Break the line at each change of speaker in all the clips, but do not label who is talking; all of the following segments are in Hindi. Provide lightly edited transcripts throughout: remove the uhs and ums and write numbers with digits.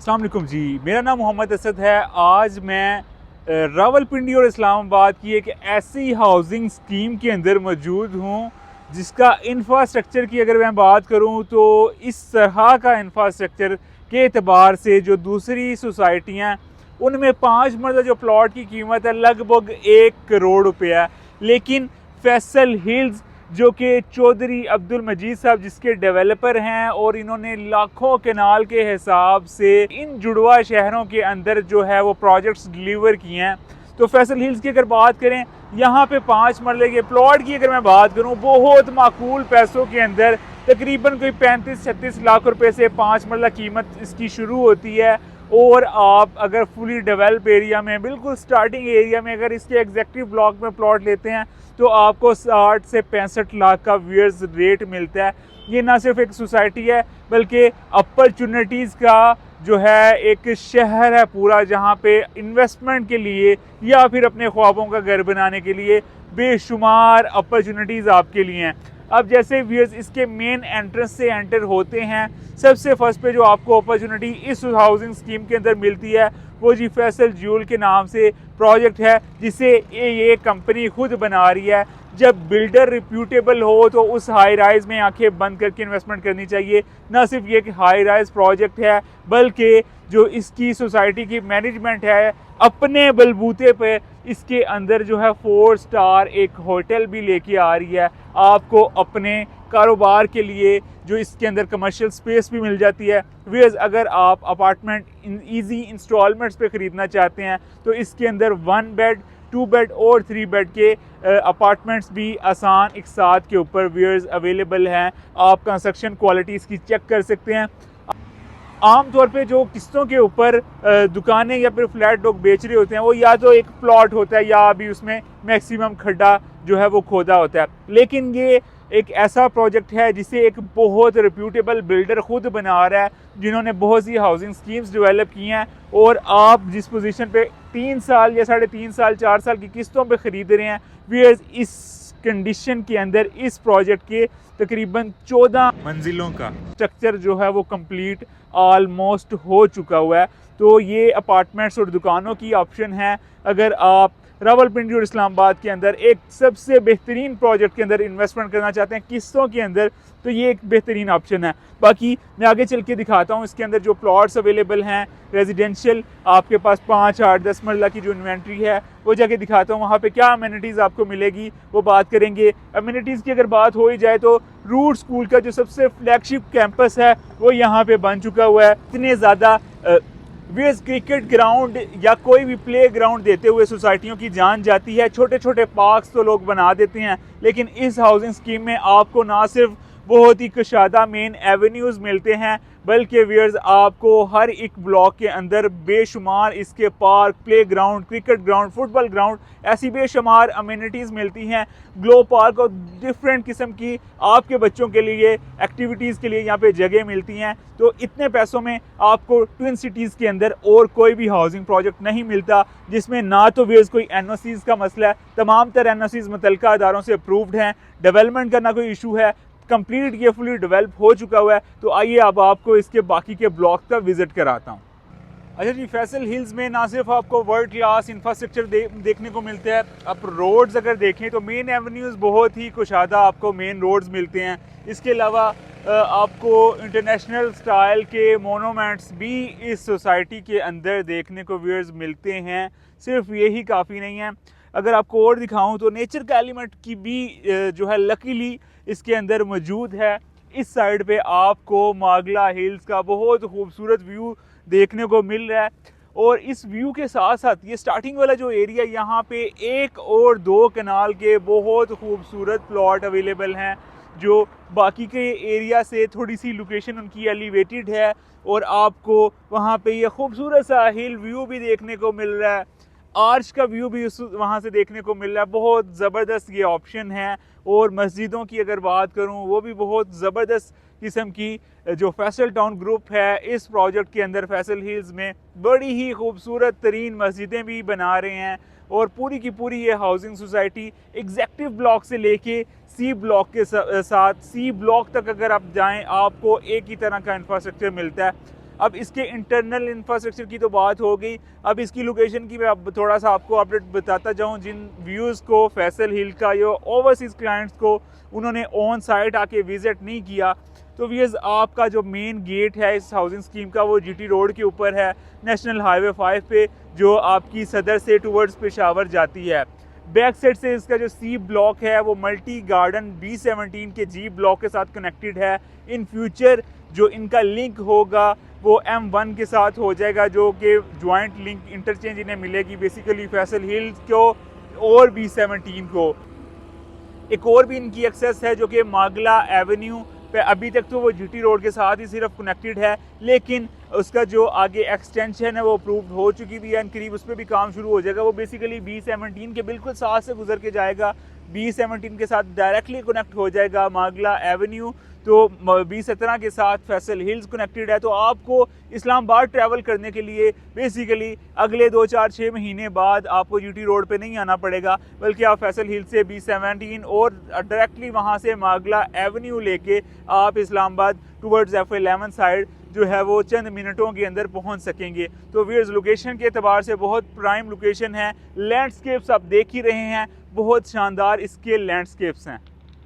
अस्सलाम वालेकुम जी, मेरा नाम मोहम्मद असद है। आज मैं रावलपिंडी और इस्लामाबाद की एक ऐसी हाउसिंग स्कीम के अंदर मौजूद हूँ जिसका इंफ्रास्ट्रक्चर की अगर मैं बात करूँ तो इस तरह का इंफ्रास्ट्रक्चर के एतबार से जो दूसरी सोसाइटियाँ उनमें 5 मरला जो प्लॉट की कीमत है लगभग 1 करोड़ रुपये है, लेकिन फैसल हिल्स जो कि चौधरी अब्दुल मजीद साहब जिसके डेवलपर हैं और इन्होंने लाखों कनाल के हिसाब से इन जुड़वा शहरों के अंदर जो है वो प्रोजेक्ट्स डिलीवर किए हैं। तो फैसल हिल्स की अगर बात करें, यहाँ पे 5 मरले के प्लॉट की अगर मैं बात करूँ बहुत माकूल पैसों के अंदर तकरीबन कोई 35-36 लाख रुपए से 5 मरला कीमत इसकी शुरू होती है। और आप अगर फुली डेवलप एरिया में बिल्कुल स्टार्टिंग एरिया में अगर इसके एग्जेक्टिव ब्लॉक में प्लॉट लेते हैं तो आपको 60 से 65 लाख का व्यूअर्स रेट मिलता है। ये ना सिर्फ एक सोसाइटी है बल्कि अपॉर्चुनिटीज़ का जो है एक शहर है पूरा, जहाँ पे इन्वेस्टमेंट के लिए या फिर अपने ख्वाबों का घर बनाने के लिए बेशुमार अपॉर्चुनिटीज़ आपके लिए हैं। अब जैसे व्यूअर्स इसके मेन एंट्रेंस से एंटर होते हैं, सबसे फर्स्ट पे जो आपको अपॉर्चुनिटी इस हाउसिंग स्कीम के अंदर मिलती है वो जी फैसल ज्यूल के नाम से प्रोजेक्ट है जिसे ये कंपनी खुद बना रही है। जब बिल्डर रिप्यूटेबल हो तो उस हाई राइज में आंखें बंद करके इन्वेस्टमेंट करनी चाहिए। ना सिर्फ ये कि हाई राइज प्रोजेक्ट है बल्कि जो इसकी सोसाइटी की मैनेजमेंट है अपने बलबूते पे इसके अंदर जो है 4 स्टार एक होटल भी लेके आ रही है। आपको अपने कारोबार के लिए जो इसके अंदर कमर्शियल स्पेस भी मिल जाती है। वेज अगर आप अपार्टमेंट ईजी इंस्टॉलमेंट्स पे ख़रीदना चाहते हैं तो इसके अंदर 1 बेड 2 बेड और 3 बेड के अपार्टमेंट्स भी आसान एक साथ के ऊपर वेयर्स अवेलेबल हैं। आप कंस्ट्रक्शन क्वालिटी इसकी चेक कर सकते हैं। आम तौर पे जो किस्तों के ऊपर दुकानें या फिर फ्लैट लोग बेच रहे होते हैं वो या तो एक प्लॉट होता है या अभी उसमें मैक्सिमम खड्डा जो है वो खोदा होता है, लेकिन ये एक ऐसा प्रोजेक्ट है जिसे एक बहुत रिप्यूटेबल बिल्डर खुद बना रहा है जिन्होंने बहुत सी हाउसिंग स्कीम्स डेवलप की हैं। और आप जिस पोजीशन पे 3 साल या 3.5 साल 4 साल की किस्तों पे ख़रीद रहे हैं, वे इस कंडीशन के अंदर इस प्रोजेक्ट के तकरीबन 14 मंजिलों का स्ट्रक्चर जो है वो कंप्लीट ऑलमोस्ट हो चुका हुआ है। तो ये अपार्टमेंट्स और दुकानों की ऑप्शन है। अगर आप रावलपिंडी और इस्लामाबाद के अंदर एक सबसे बेहतरीन प्रोजेक्ट के अंदर इन्वेस्टमेंट करना चाहते हैं किस्तों के अंदर, तो ये एक बेहतरीन ऑप्शन है। बाकी मैं आगे चल के दिखाता हूँ इसके अंदर जो प्लॉट्स अवेलेबल हैं रेजिडेंशियल, आपके पास 5, 8, 10 मरला की जो इन्वेंट्री है वो जाके दिखाता हूँ। वहाँ पे क्या अम्यूनिटीज़ आपको मिलेगी वो बात करेंगे। अम्यूनिटीज़ की अगर बात हो ही जाए तो रूट स्कूल का जो सबसे फ्लैगशिप कैंपस है वो यहाँ पे बन चुका हुआ है। इतने ज़्यादा वेज क्रिकेट ग्राउंड या कोई भी प्ले ग्राउंड देते हुए सोसाइटियों की जान जाती है। छोटे छोटे पार्क्स तो लोग बना देते हैं, लेकिन इस हाउसिंग स्कीम में आपको ना सिर्फ बहुत ही कुशादा मेन एवेन्यूज़ मिलते हैं बल्कि व्यूअर्स आपको हर एक ब्लॉक के अंदर बेशुमार इसके park, play ground, cricket ground, football ground, ऐसी बेशुमार अम्यूनिटीज़ मिलती हैं। ग्लो पार्क और डिफरेंट किस्म की आपके बच्चों के लिए एक्टिविटीज़ के लिए यहाँ पे जगह मिलती हैं। तो इतने पैसों में आपको ट्विन सिटीज़ के अंदर और कोई भी हाउसिंग प्रोजेक्ट नहीं मिलता जिसमें ना तो व्यूअर्स कोई एनओसीज़ का मसला है, तमाम तरह एनओसीज़ मुतल्लिका अदारों से अप्रूव्ड हैं, डेवलपमेंट का ना कोई इशू है, कंप्लीट ये फुली डेवलप हो चुका हुआ है। तो आइए अब आपको इसके बाकी के ब्लॉक का विजिट कराता हूँ। अच्छा जी, फैसल हिल्स में ना सिर्फ आपको वर्ल्ड क्लास इंफ्रास्ट्रक्चर देखने को मिलता है, आप रोड्स अगर देखें तो मेन एवेन्यूज़ बहुत ही कुशादा आपको मेन रोड्स मिलते हैं। इसके अलावा आपको इंटरनेशनल स्टाइल के मोनूमेंट्स भी इस सोसाइटी के अंदर देखने को व्यूअर्स मिलते हैं। सिर्फ यही काफ़ी नहीं है, अगर आपको और दिखाऊं तो नेचर का एलिमेंट की भी जो है लकीली इसके अंदर मौजूद है। इस साइड पे आपको मागला हिल्स का बहुत खूबसूरत व्यू देखने को मिल रहा है। और इस व्यू के साथ साथ ये स्टार्टिंग वाला जो एरिया, यहाँ पे 1 और 2 कनाल के बहुत खूबसूरत प्लॉट अवेलेबल हैं जो बाकी के एरिया से थोड़ी सी लोकेशन उनकी एलिवेटेड है और आपको वहाँ पे ये खूबसूरत सा हिल व्यू भी देखने को मिल रहा है। आर्च का व्यू भी वहाँ से देखने को मिल रहा है। बहुत ज़बरदस्त ये ऑप्शन है। और मस्जिदों की अगर बात करूँ वो भी बहुत ज़बरदस्त किस्म की जो फैसल टाउन ग्रुप है इस प्रोजेक्ट के अंदर फैसल हिल्स में बड़ी ही खूबसूरत तरीन मस्जिदें भी बना रहे हैं। और पूरी की पूरी ये हाउसिंग सोसाइटी एग्जेक्टिव ब्लॉक से लेके सी ब्लॉक के साथ सी ब्लॉक तक अगर आप जाएं आपको एक ही तरह का इंफ्रास्ट्रक्चर मिलता है। अब इसके इंटरनल इंफ्रास्ट्रक्चर की तो बात हो गई, अब इसकी लोकेशन की मैं अब थोड़ा सा आपको अपडेट बताता जाऊँ। जिन व्यूज़ को फैसल हिल का या ओवरसीज़ क्लाइंट्स को उन्होंने ऑन साइट आके विज़िट नहीं किया, तो व्यूअर्स आपका जो मेन गेट है इस हाउसिंग स्कीम का वो जीटी रोड के ऊपर है, नेशनल हाईवे 5 पे, जो आपकी सदर से टुवर्ड्स पेशावर जाती है। बैक साइड से इसका जो सी ब्लॉक है वो मल्टी गार्डन B17 के जी ब्लॉक के साथ कनेक्टेड है। इन फ्यूचर जो इनका लिंक होगा वो M1 के साथ हो जाएगा, जो कि जॉइंट लिंक इंटरचेंज इन्हें मिलेगी बेसिकली फैसल हिल्स को और B17 को। एक और भी इनकी एक्सेस है जो कि मागला एवेन्यू पे, अभी तक तो वो जीटी रोड के साथ ही सिर्फ कनेक्टेड है, लेकिन उसका जो आगे एक्सटेंशन है वो अप्रूव्ड हो चुकी भी है, करीब उस पर भी काम शुरू हो जाएगा। वो बेसिकली B17 के बिल्कुल साथ से गुजर के जाएगा, B17 के साथ डायरेक्टली कनेक्ट हो जाएगा मागला एवेन्यू। तो B17 के साथ फैसल हिल्स कनेक्टेड है। तो आपको इस्लामाबाद ट्रैवल करने के लिए बेसिकली अगले 2-4-6 महीने बाद आपको जीटी रोड पे नहीं आना पड़ेगा, बल्कि आप फैसल हिल से B17 और डायरेक्टली वहाँ से मागला एवेन्यू लेके आप इस्लामाबाद टुवर्ड्स F11 साइड जो है वो चंद मिनटों के अंदर पहुंच सकेंगे। तो व्यूअर्स लोकेशन के अतबार से बहुत प्राइम लोकेशन है। लैंडस्केप्स आप देख ही रहे हैं, बहुत शानदार इसके लैंडस्केप्स हैं।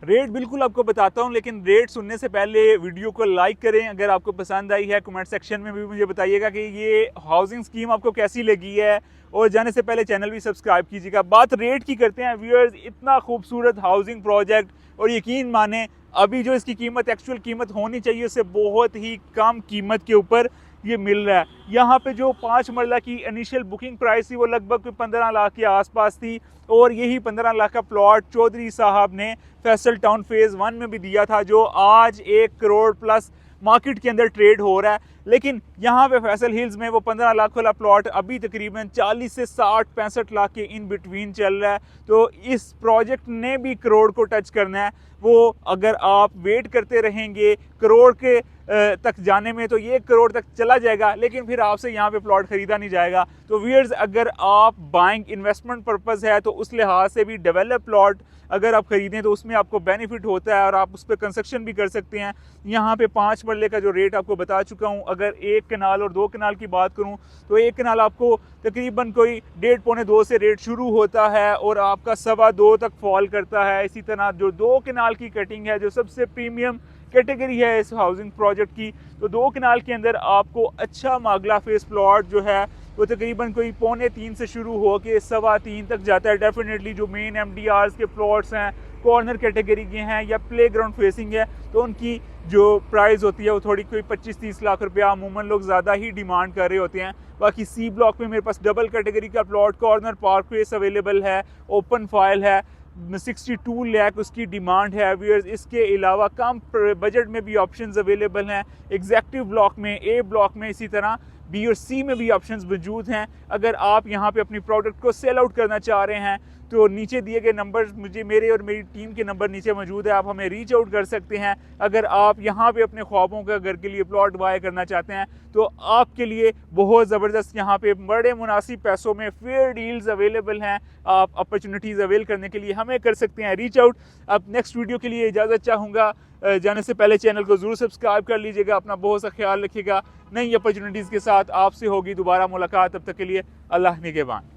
रेट बिल्कुल आपको बताता हूं, लेकिन रेट सुनने से पहले वीडियो को लाइक करें। अगर आपको पसंद आई है कमेंट सेक्शन में भी मुझे बताइएगा कि ये हाउसिंग स्कीम आपको कैसी लगी है, और जाने से पहले चैनल भी सब्सक्राइब कीजिएगा। बात रेट की करते हैं व्यूअर्स, इतना खूबसूरत हाउसिंग प्रोजेक्ट, और यकीन माने अभी जो इसकी कीमत एक्चुअल कीमत होनी चाहिए उससे बहुत ही कम कीमत के ऊपर ये मिल रहा है। यहाँ पे जो 5 मरला की इनिशियल बुकिंग प्राइस थी वो लगभग 15 लाख के आसपास थी, और यही 15 लाख का प्लॉट चौधरी साहब ने फैसल टाउन फेज़ 1 में भी दिया था, जो आज 1 करोड़ प्लस मार्केट के अंदर ट्रेड हो रहा है। लेकिन यहाँ पे फैसल हिल्स में वो 15 लाख वाला प्लॉट अभी तकरीबन 40 से 60-65 लाख के इन बिटवीन चल रहा है। तो इस प्रोजेक्ट ने भी करोड़ को टच करना है। वो अगर आप वेट करते रहेंगे करोड़ के तक जाने में, तो ये 1 करोड़ तक चला जाएगा, लेकिन फिर आपसे यहाँ पे प्लॉट खरीदा नहीं जाएगा। तो व्यूअर्स अगर आप बाइंग इन्वेस्टमेंट पर्पज़ है तो उस लिहाज से भी डेवलप प्लॉट अगर आप खरीदें तो उसमें आपको बेनिफिट होता है, और आप उस पर कंस्ट्रक्शन भी कर सकते हैं। यहाँ पे 5 मरले का जो रेट आपको बता चुका हूँ। अगर 1 कनाल और 2 कनाल की बात करूँ तो 1 कनाल आपको तकरीबन कोई 1.5-2 से रेट शुरू होता है और आपका 2.25 तक फॉल करता है। इसी तरह जो 2 कनाल की कटिंग है, जो सबसे प्रीमियम कैटेगरी है इस हाउसिंग प्रोजेक्ट की, तो 2 कनाल के अंदर आपको अच्छा मागला फेस प्लॉट जो है वो तकरीबन कोई 2.25 से शुरू हो के 3.25 तक जाता है। डेफिनेटली जो मेन MDRs के प्लॉट्स हैं, कॉर्नर कैटेगरी के हैं या प्ले ग्राउंड फेसिंग है, तो उनकी जो प्राइस होती है वो थोड़ी कोई 25-30 लाख रुपया अमूमन लोग ज़्यादा ही डिमांड कर रहे होते हैं। बाकी C ब्लॉक में मेरे पास डबल कैटेगरी का plot corner park face available है, ओपन फाइल है, 62 लाख उसकी डिमांड है व्यूअर्स। इसके अलावा कम बजट में भी ऑप्शंस अवेलेबल हैं। एग्जेक्टिव ब्लॉक में, A ब्लॉक में, इसी तरह B और C में भी ऑप्शंस मौजूद हैं। अगर आप यहाँ पे अपनी प्रोडक्ट को सेल आउट करना चाह रहे हैं तो नीचे दिए गए नंबर, मुझे मेरे और मेरी टीम के नंबर नीचे मौजूद है, आप हमें रीच आउट कर सकते हैं। अगर आप यहाँ पे अपने ख्वाबों का घर के लिए प्लॉट बाय करना चाहते हैं तो आपके लिए बहुत ज़बरदस्त यहाँ पे बड़े मुनासिब पैसों में फेयर डील्स अवेलेबल हैं। आप अपॉर्चुनिटीज़ अवेल करने के लिए हमें कर सकते हैं रीच आउट। अब नेक्स्ट वीडियो के लिए इजाज़त चाहूँगा। जाने से पहले चैनल को ज़रूर सब्सक्राइब कर लीजिएगा। अपना बहुत सा ख्याल रखिएगा। नई अपॉर्चुनिटीज़ के साथ आपसे होगी दोबारा मुलाकात। तब तक के लिए अल्लाह निगहबान।